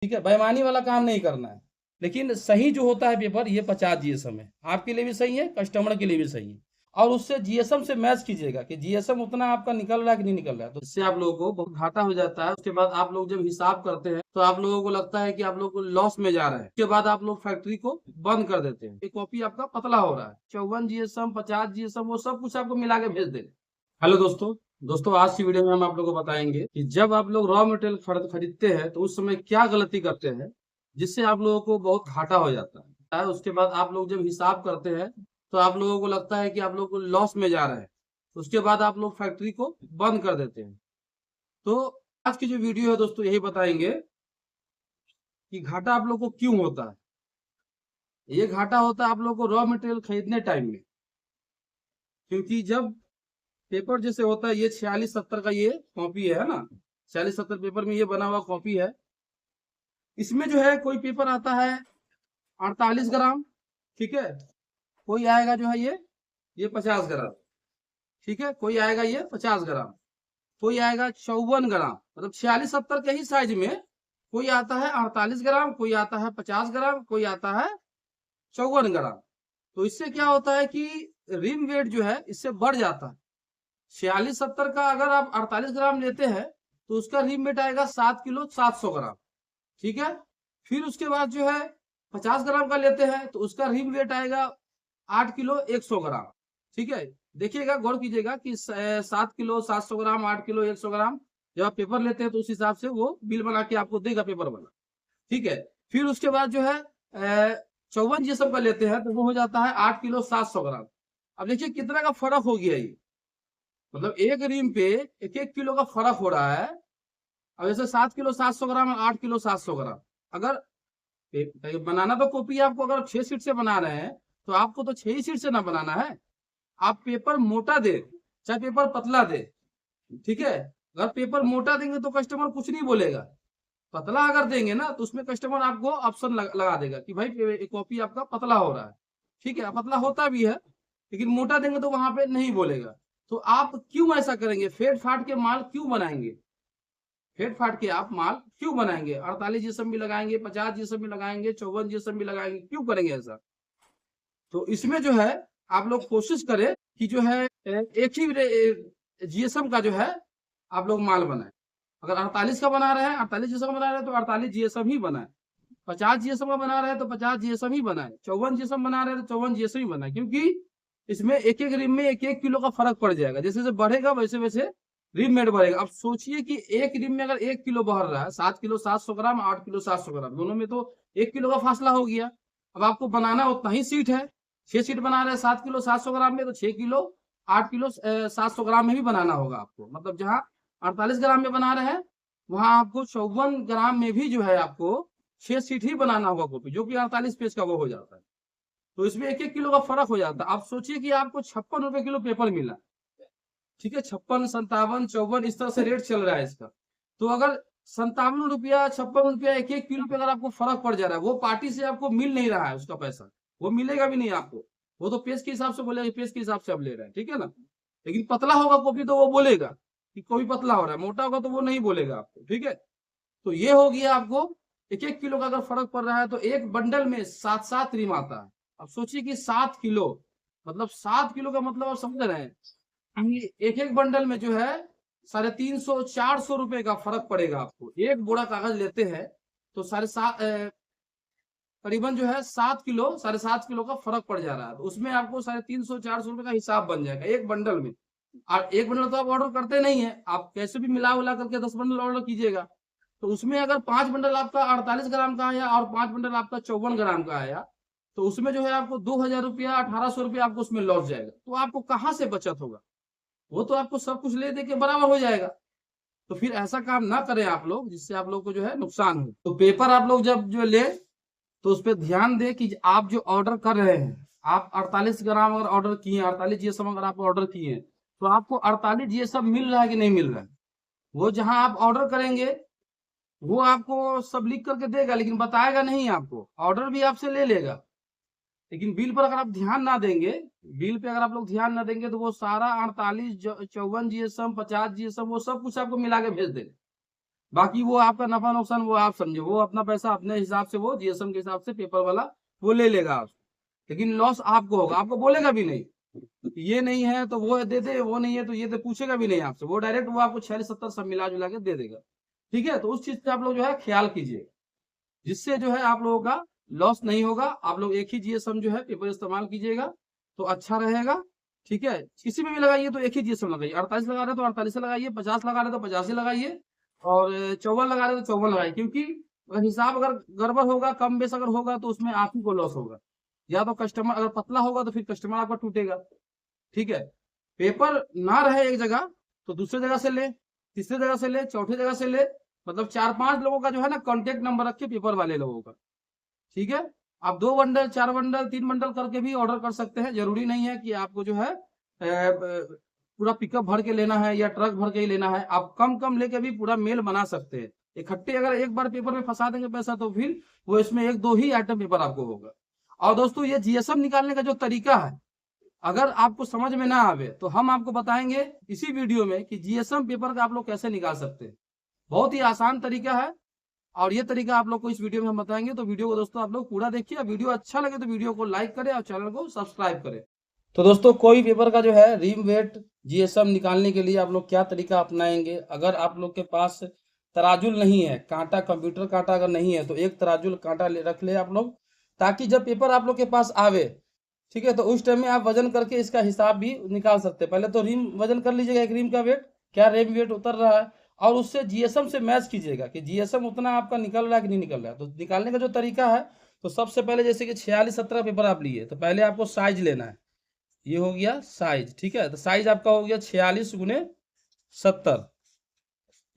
ठीक है, बेईमानी वाला काम नहीं करना है। लेकिन सही जो होता है पेपर, ये 50 जीएसएम है, आपके लिए भी सही है, कस्टमर के लिए भी सही है। और उससे जीएसएम से मैच कीजिएगा कि जीएसएम उतना आपका निकल रहा है कि नहीं निकल रहा है, तो इससे आप लोगों को बहुत घाटा हो जाता है। उसके बाद आप लोग जब हिसाब करते हैं तो आप लोगों को लगता है कि आप लोग को लॉस में जा रहे हैं। उसके बाद आप लोग फैक्ट्री को बंद कर देते हैं। ये कॉपी आपका पतला हो रहा है, 54 जीएसएम, 50 जीएसएम, वो सब कुछ आपको मिला के भेज देंगे। हेलो दोस्तों, आज की वीडियो में हम आप लोगों को बताएंगे कि जब आप लोग रॉ मटेरियल खरीदते हैं तो उस समय क्या गलती करते हैं जिससे आप लोगों को बहुत घाटा हो जाता है। उसके बाद आप लोग जब हिसाब करते हैं तो आप लोगों को लगता है कि आप लोग को लॉस में जा रहे हैं। उसके बाद आप लोग फैक्ट्री को बंद कर देते हैं। तो आज की जो वीडियो है दोस्तों, यही बताएंगे कि घाटा आप लोग को क्यों होता है। ये घाटा होता है आप लोग को रॉ मटेरियल खरीदने टाइम में, क्योंकि जब पेपर जैसे होता है, ये 46-70 का ये कॉपी है ना, 46-70 पेपर में ये बना हुआ कॉपी है। इसमें जो है कोई पेपर आता है 48 ग्राम, ठीक है, कोई आएगा जो है ये 50 ग्राम, ठीक है, कोई आएगा ये 50 ग्राम, कोई आएगा 54 ग्राम, मतलब 46-70 के ही साइज में कोई आता है 48 ग्राम, कोई आता है 50 ग्राम, कोई आता है 54 ग्राम। तो इससे क्या होता है कि रिम वेट जो है इससे बढ़ जाता है। 46-70 का अगर आप 48 ग्राम लेते हैं तो उसका रिम वेट आएगा 7 किलो 700 ग्राम, ठीक है। फिर उसके बाद जो है 50 ग्राम का लेते हैं तो उसका रिम वेट आएगा 8 किलो 100 ग्राम, ठीक है। देखिएगा, गौर कीजिएगा कि 7 किलो 700 ग्राम, 8 किलो 100 ग्राम जब आप पेपर लेते हैं तो उस हिसाब से वो बिल बना के आपको देगा पेपर वाला, ठीक है। फिर उसके बाद जो है 54 जीएसएम का लेते हैं तो वो हो जाता है 8 किलो 700 ग्राम। अब देखिए कितना का फर्क हो गया ये, मतलब एक रीम पे 1-1 किलो का फर्क हो रहा है। अब जैसे 7 किलो 700 ग्राम और 8 किलो 700 ग्राम, अगर बनाना तो कॉपी आपको अगर 6 शीट से बना रहे हैं तो आपको तो 6 ही शीट से ना बनाना है। आप पेपर मोटा दे चाहे पेपर पतला दे, ठीक है। अगर पेपर मोटा देंगे तो कस्टमर कुछ नहीं बोलेगा, पतला अगर देंगे ना तो उसमें कस्टमर आपको ऑप्शन लगा देगा कि भाई कॉपी आपका पतला हो रहा है, ठीक है, पतला होता भी है, लेकिन मोटा देंगे तो वहां पे नहीं बोलेगा। तो आप क्यों ऐसा करेंगे, फेट फाट के माल क्यों बनाएंगे, फेट फाट के आप माल क्यों बनाएंगे, 48 जीएसएम भी लगाएंगे, 50 जीएसएम भी लगाएंगे, 54 जीएसएम भी लगाएंगे, क्यों करेंगे ऐसा। तो इसमें जो है आप लोग कोशिश करें कि जो है एक ही जीएसएम का जो है आप लोग माल बनाए। अगर 48 का बना रहे हैं, 48 जीएसएम बना रहे हैं तो 48 जीएसएम ही बनाए। 50 जीएसएम का बना रहे हैं तो 50 जीएसएम ही बनाए। 54 जीएसएम बना रहे हैं तो 54 जीएसएम ही बनाए, क्योंकि इसमें एक एक रिम में 1-1 किलो का फर्क पड़ जाएगा। जैसे जैसे बढ़ेगा वैसे वैसे रिम मेट बढ़ेगा। अब सोचिए कि एक रिम में अगर 1 किलो बढ़ रहा है, 7 किलो 700 ग्राम, 8 किलो 700 ग्राम, दोनों में तो 1 किलो का फासला हो गया। अब आपको बनाना उतना ही सीट है, 6 शीट बना रहे हैं 7 किलो 700 ग्राम में, तो 6 किलो 8 किलो 700 ग्राम में भी बनाना होगा आपको। मतलब जहाँ 48 ग्राम में बना रहे हैं वहां आपको 54 ग्राम में भी जो है आपको 6 शीट ही बनाना होगा कॉपी, जो कि 48 पेज का वो हो जाता है। तो इसमें 1-1 किलो का फर्क हो जाता है। आप सोचिए कि आपको 56 रुपए किलो पेपर मिला, ठीक है, 56 57 54 इस तरह से रेट चल रहा है इसका। तो अगर 57 रुपया 56 रुपया 1-1 किलो पे अगर आपको फर्क पड़ जा रहा है, वो पार्टी से आपको मिल नहीं रहा है उसका पैसा, वो मिलेगा भी नहीं आपको। वो तो पेज के हिसाब से बोलेगा, पेज के हिसाब से आप ले रहे हैं, ठीक है ना। लेकिन पतला होगा कॉपी तो वो बोलेगा कि कॉपी पतला हो रहा है, मोटा होगा तो वो नहीं बोलेगा आपको, ठीक है। तो ये हो गया आपको 1-1 किलो का अगर फर्क पड़ रहा है तो एक बंडल में 7-7 रिम आता है। अब सोचिए कि 7 किलो, मतलब 7 किलो का मतलब आप समझ रहे हैं कि एक एक बंडल में जो है 350-400 रुपए का फर्क पड़ेगा आपको। एक बोरा कागज लेते हैं तो साढ़े सात करीबन जो है 7 किलो 7.5 किलो का फर्क पड़ जा रहा है, तो उसमें आपको 350-400 रुपए का हिसाब बन जाएगा एक बंडल में। और एक बंडल तो आप ऑर्डर करते नहीं है, आप कैसे भी मिला उला करके 10 बंडल ऑर्डर कीजिएगा। तो उसमें अगर 5 बंडल आपका 48 ग्राम का आया और 5 बंडल आपका 54 ग्राम का आया, तो उसमें जो है आपको 2000 रुपया 1800 रुपया आपको उसमें लॉस जाएगा। तो आपको कहाँ से बचत होगा, वो तो आपको सब कुछ ले दे के बराबर हो जाएगा। तो फिर ऐसा काम ना करें आप लोग जिससे आप लोग को जो है नुकसान हो। तो पेपर आप लोग जब जो ले तो उस पर ध्यान दें कि आप जो ऑर्डर कर रहे हैं, आप 48 ग्राम अगर ऑर्डर किए, 48 जीएसएम अगर आप ऑर्डर किए तो आपको 48 जीएसएम मिल रहा है कि नहीं मिल रहा है। वो जहां आप ऑर्डर करेंगे वो आपको सब लिख करके देगा, लेकिन बताएगा नहीं आपको, ऑर्डर भी आपसे ले लेगा, लेकिन बिल पर अगर आप ध्यान ना देंगे, बिल पे अगर आप लोग ध्यान ना देंगे तो वो सारा 48 54 जीएसएम 50 जीएसएम वो सब कुछ आपको मिला के भेज देगा। बाकी वो आपका नफा नुकसान वो आप समझे, वो अपना पैसा अपने हिसाब से वो जीएसएम के हिसाब से पेपर वाला वो ले लेगा आप, लेकिन लॉस आपको होगा, आपको बोलेगा भी नहीं ये नहीं है तो वो दे दे, वो नहीं है तो ये दे, पूछेगा भी नहीं आपसे, वो डायरेक्ट वो आपको 46-70 सब मिला जुला के दे देगा। ठीक है, तो उस चीज से आप लोग जो है ख्याल कीजिए, जिससे जो है आप लोगों का लॉस नहीं होगा। आप लोग एक ही जीएसएम जो है पेपर इस्तेमाल कीजिएगा तो अच्छा रहेगा। ठीक है, किसी में भी लगाइए तो एक ही जीएसएम लगाइए, 48 लगा रहे तो 48 लगाइए, 50 लगा रहे तो 50 लगाइए, और 54 लगा रहे तो 54 लगाइए, क्योंकि अगर हिसाब अगर गड़बड़ होगा, कम बेस अगर होगा तो उसमें आप ही को लॉस होगा, या तो कस्टमर अगर पतला होगा तो फिर कस्टमर आपका टूटेगा। ठीक है, पेपर ना रहे एक जगह तो दूसरे जगह से ले, तीसरे जगह से ले, चौथे जगह से ले, मतलब 4-5 लोगों का जो है ना कांटेक्ट नंबर रखे पेपर वाले लोगों का। ठीक है, आप 2 बंडल 4 बंडल 3 बंडल करके भी ऑर्डर कर सकते हैं, जरूरी नहीं है कि आपको जो है पूरा पिकअप भर के लेना है या ट्रक भर के ही लेना है, आप कम कम लेके भी पूरा मेल बना सकते हैं। इकट्ठे अगर एक बार पेपर में फंसा देंगे पैसा तो फिर वो इसमें 1-2 ही आइटम पेपर आपको होगा। और दोस्तों ये जीएसएम निकालने का जो तरीका है, अगर आपको समझ में ना आवे तो हम आपको बताएंगे इसी वीडियो में कि जीएसएम पेपर का आप लोग कैसे निकाल सकते हैं। बहुत ही आसान तरीका है, और ये तरीका आप लोग को इस वीडियो में हम बताएंगे, तो वीडियो को दोस्तों आप लोग पूरा देखिए। वीडियो अच्छा लगे तो वीडियो को लाइक करें और चैनल को सब्सक्राइब करें। तो दोस्तों कोई पेपर का जो है रिम वेट जीएसएम निकालने के लिए आप लोग क्या तरीका अपनाएंगे, अगर आप लोग के पास तराजुल नहीं है, कांटा कंप्यूटर कांटा अगर नहीं है तो एक तराजुल कांटा रख ले आप लोग, ताकि जब पेपर आप लोग के पास आवे, ठीक है, तो उस टाइम में आप वजन करके इसका हिसाब भी निकाल सकते हैं। पहले तो रिम वजन कर लीजिएगा, एक रिम का वेट क्या रिम वेट उतर रहा है, और उससे जीएसएम से मैच कीजिएगा कि जीएसएम उतना आपका निकल रहा है कि नहीं निकल रहा है। तो निकालने का जो तरीका है, तो सबसे पहले जैसे कि 46-17 पेपर आप लिए तो पहले आपको साइज लेना है, ये हो गया साइज। ठीक है, तो साइज आपका हो गया 46x70,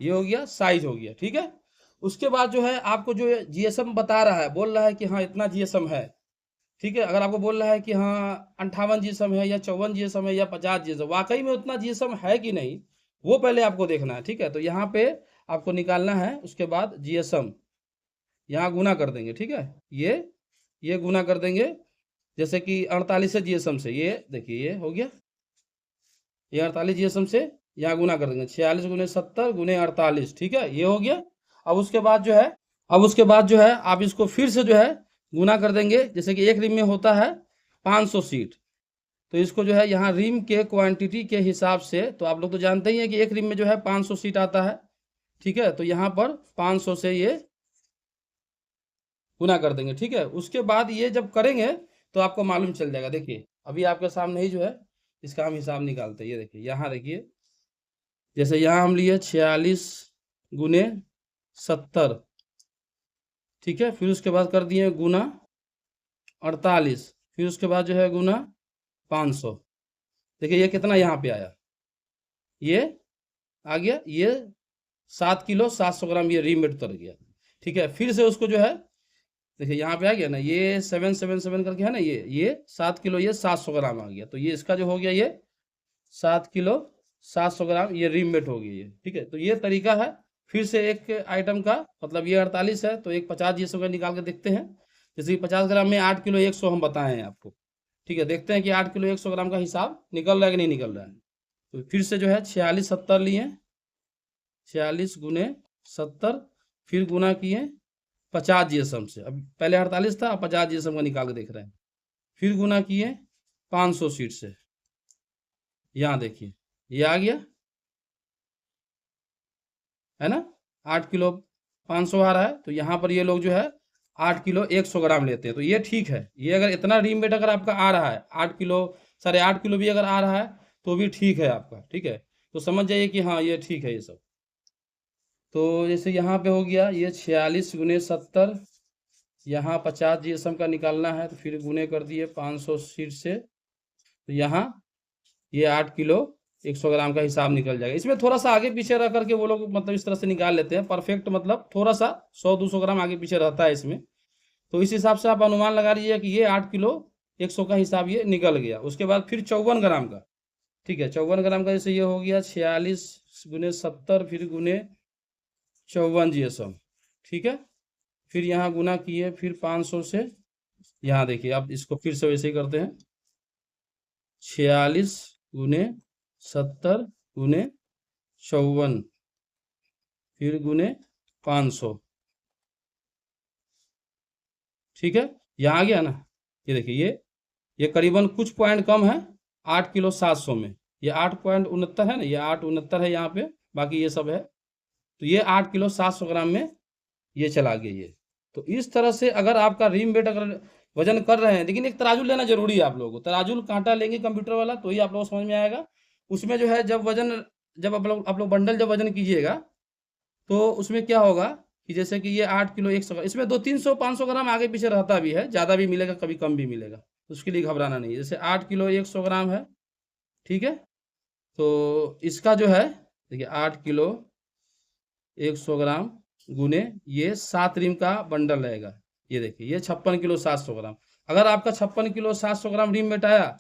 ये हो गया साइज हो गया। ठीक है, उसके बाद जो है आपको जो जीएसएम बता रहा है, बोल रहा है कि हाँ इतना जीएसएम है। ठीक है, अगर आपको बोल रहा है कि हाँ 58 जीएसएम है या 54 जीएसएम है या 50 जीएसएम, वाकई में उतना जीएसएम है कि नहीं, वो पहले आपको देखना है। ठीक है, तो यहाँ पे आपको निकालना है, उसके बाद जीएसएम यहाँ गुना कर देंगे। ठीक है, ये गुना कर देंगे, जैसे कि 48 है जीएसएम से, ये देखिए ये हो गया, ये 48 जीएसएम से यहाँ गुना कर देंगे, 46 × 70 × 48। ठीक है, ये हो गया। अब उसके बाद जो है आप इसको फिर से जो है गुना कर देंगे, जैसे कि एक रिम में होता है 500 सीट, तो इसको जो है यहाँ रिम के क्वांटिटी के हिसाब से, तो आप लोग तो जानते ही हैं कि एक रिम में जो है 500 सीट आता है। ठीक है, तो यहाँ पर 500 से ये गुना कर देंगे। ठीक है, उसके बाद ये जब करेंगे तो आपको मालूम चल जाएगा। देखिए अभी आपके सामने ही जो है इसका हम हिसाब निकालते हैं। ये देखिए यहाँ देखिए, जैसे यहाँ हम लिए 46x70। ठीक है, फिर उसके बाद कर दिए गुना 48, फिर उसके बाद जो है गुना 500। देखिए ये कितना यहाँ पे आया, ये आ गया, ये 7 किलो 700 ग्राम ये रीमेड उतर गया। ठीक है, फिर से उसको जो है देखिए यहाँ पे आ गया ना, ये 777 करके है ना, ये 7 किलो ये 700 ग्राम आ गया, तो ये इसका जो हो गया ये 7 किलो 700 ग्राम ये रीमेड हो गया ये। ठीक है, तो ये तरीका है। फिर से एक आइटम का, मतलब ये 48 है तो एक 50 जीएसएम का निकाल के देखते हैं, जैसे कि 50 ग्राम में 8 किलो 100 हम बताए हैं आपको। ठीक है, देखते हैं कि 8 किलो 100 ग्राम का हिसाब निकल रहा है कि नहीं निकल रहा है। तो फिर से जो है 46-70 लिए, 46x70, फिर गुना किए 50 जीएसएम से, अब पहले 48 था, अब 50 जीएसएम का निकाल के देख रहे हैं, फिर गुना किए 500 सीट से, यहाँ देखिए ये आ गया है ना, 8 किलो 500 आ रहा है, तो यहाँ पर ये लोग जो है 8 किलो 100 ग्राम लेते हैं, तो ये ठीक है। ये अगर इतना रीमेट अगर आपका आ रहा है 8 किलो 8.5 किलो भी अगर आ रहा है तो भी ठीक है आपका। ठीक है, तो समझ जाइए कि हाँ ये ठीक है ये सब। तो जैसे यहाँ पे हो गया ये 46x70, यहाँ 50 जीएसएम का निकालना है, तो फिर गुने कर दिए 500 सीट से, तो यहाँ ये 8 किलो 100 ग्राम का हिसाब निकल जाएगा। इसमें थोड़ा सा आगे पीछे रह करके वो लोग मतलब इस तरह से निकाल लेते हैं, परफेक्ट मतलब थोड़ा सा 100-200 ग्राम आगे पीछे रहता है इसमें, तो इस हिसाब से आप अनुमान लगा लीजिए कि ये 8 किलो 100 का हिसाब ये निकल गया। उसके बाद फिर 54 ग्राम का, ठीक है, 54 ग्राम का जैसे ये हो गया 46x70, फिर गुने 54 जीएसएम। ठीक है, फिर यहाँ गुना किए फिर 500 से, यहाँ देखिए अब इसको फिर से वैसे ही करते हैं, 46x70 गुने 54, फिर गुने 500, ठीक है, यहाँ आ गया ना। ये देखिए ये करीबन कुछ पॉइंट कम है 8 किलो 700 में। ये 8.69 है ना, ये 8.69 है यहाँ पे, बाकी ये सब है। तो ये 8 किलो 700 ग्राम में ये चला गया ये। तो इस तरह से अगर आपका रिम वेट अगर वजन कर रहे हैं, लेकिन एक तराजू लेना जरूरी है आप लोगों को। तराजू कांटा लेंगे कंप्यूटर वाला तो ही आप लोगों को समझ में आएगा। उसमें जो है जब वजन, जब आप लोग बंडल जब वजन कीजिएगा तो उसमें क्या होगा कि जैसे कि ये 8 किलो 100, इसमें 200-300-500 ग्राम आगे पीछे रहता भी है, ज़्यादा भी मिलेगा कभी कम भी मिलेगा, उसके लिए घबराना नहीं है। जैसे 8 किलो 100 ग्राम है, ठीक है। तो इसका जो है देखिए 8 किलो 100 ग्राम गुने ये 7 रिम का बंडल रहेगा। ये देखिए ये 56 किलो 700 ग्राम। अगर आपका 56 किलो 700 ग्राम रिम वेट आया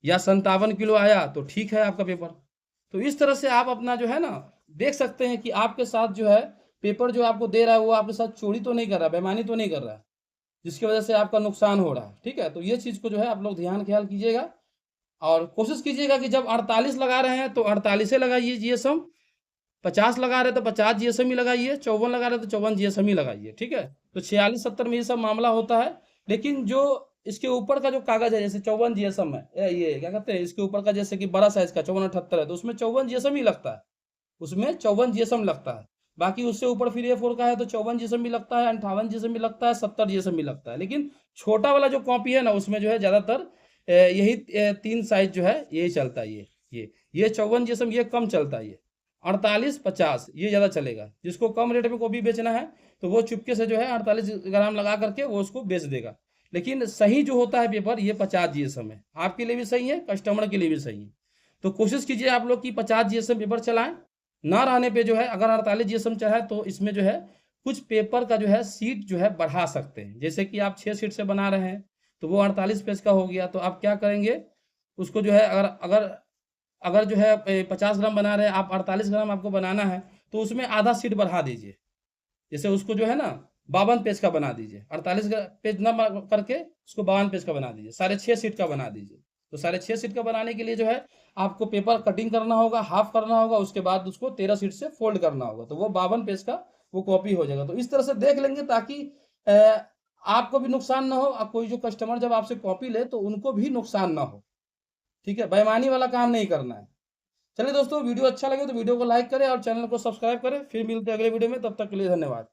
या 57 किलो आया तो ठीक है आपका पेपर। तो इस तरह से आप अपना जो है ना देख सकते हैं कि आपके साथ जो है पेपर जो आपको दे रहा है वो आपके साथ चोरी तो नहीं कर रहा है, बेईमानी तो नहीं कर रहा है, जिसकी वजह से आपका नुकसान हो रहा है, ठीक है। तो ये चीज़ को जो है आप लोग ध्यान ख्याल कीजिएगा और कोशिश कीजिएगा कि जब 48 लगा रहे हैं तो 48 लगाइए जीएसएम, 50 लगा रहे तो 50 जीएसएम ही लगाइए, 54 लगा रहे तो 54 जीएसएम ही लगाइए, ठीक है। तो 46-70 में ये सब मामला होता है। लेकिन जो इसके ऊपर का जो कागज है जैसे 54 जीएसएम है, ये क्या कहते हैं इसके ऊपर का, जैसे कि बड़ा साइज का 54-78 है तो उसमें 54 जीएसएम ही लगता है, उसमें 54 जीएसएम लगता है। बाकी उससे ऊपर फिर A4 का है तो 54 जीएसएम भी लगता है, 58 जीएसएम भी लगता है, 70 जीएसएम भी लगता है। लेकिन छोटा वाला जो कॉपी है ना उसमें जो है ज़्यादातर यही 3 साइज जो है यही चलता है। ये 54 जीएसएम ये कम चलता है, ये 48-50 ये ज़्यादा चलेगा। जिसको कम रेट में कॉपी बेचना है तो वो चुपके से जो है 48 ग्राम लगा करके वो उसको बेच देगा। लेकिन सही जो होता है पेपर ये 50 जीएसएम है, आपके लिए भी सही है, कस्टमर के लिए भी सही है। तो कोशिश कीजिए आप लोग की 50 जीएसएम पेपर चलाएं। ना रहने पे जो है अगर 48 जीएसएम चाहे तो इसमें जो है कुछ पेपर का जो है सीट जो है बढ़ा सकते हैं। जैसे कि आप 6 सीट से बना रहे हैं तो वो 48 पेज का हो गया, तो आप क्या करेंगे उसको जो है अगर अगर अगर जो है 50 ग्राम बना रहे हैं आप, 48 ग्राम आपको बनाना है तो उसमें आधा सीट बढ़ा दीजिए। जैसे उसको जो है ना 52 पेज का बना दीजिए, 48 पेज ना करके उसको 52 पेज का बना दीजिए, 6.5 सीट का बना दीजिए। तो 6.5 सीट का बनाने के लिए जो है आपको पेपर कटिंग करना होगा, हाफ करना होगा, उसके बाद उसको 13 सीट से फोल्ड करना होगा, तो वो 52 पेज का वो कॉपी हो जाएगा। तो इस तरह से देख लेंगे ताकि आपको भी नुकसान ना हो और कोई जो कस्टमर जब आपसे कॉपी ले तो उनको भी नुकसान ना हो, ठीक है। बेईमानी वाला काम नहीं करना है। चलिए दोस्तों, वीडियो अच्छा लगे तो वीडियो को लाइक करें और चैनल को सब्सक्राइब करें। फिर मिलते हैं अगले वीडियो में, तब तक के लिए धन्यवाद।